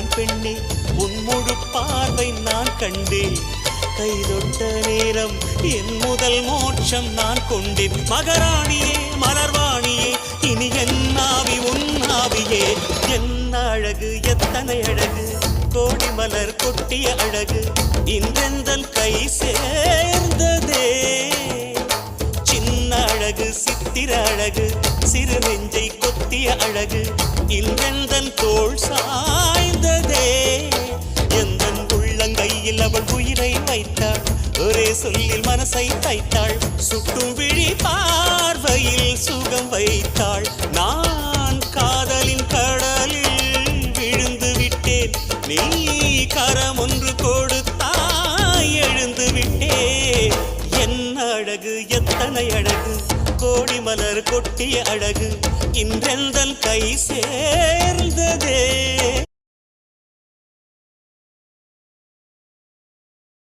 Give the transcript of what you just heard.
நான் பெண்ணே உன் முழு பார்வை நான் கண்டேன் கைதொட்ட நேரம் என் முதல் மோட்சம் நான் கொண்டேன் மகராணியே மலர்வாணியே இனி என் ஆவி உன் ஆவியே என்ன அழகு எத்தனை அழகு கோடி மலர் கொட்டிய அழகு இன்றெந்தன் கை சேர்ந்ததே சின்ன அழகு சித்திர அழகு சிறு நெஞ்சை கொத்திய அழகு இன்றெந்தன் தோள் சாய்ந்ததே எந்தன் உள்ளங்கையில் அவள் உயிரை வைத்தாள் ஒரே சொல்லில் மனசை தைத்தாள் சுட்டும் விழி பார்வையில் சுகம் வைத்தாள் நான் காதலின் கடலில் விழுந்து விட்டேன் நீ கரம் ஒன்று கொடுத்தாய் எழுந்து விட்டேன் என்ன அழகு எத்தனை அழகு கோடி மலர் கொட்டிய அழகு இன்றெந்தன் கை சேர்ந்ததே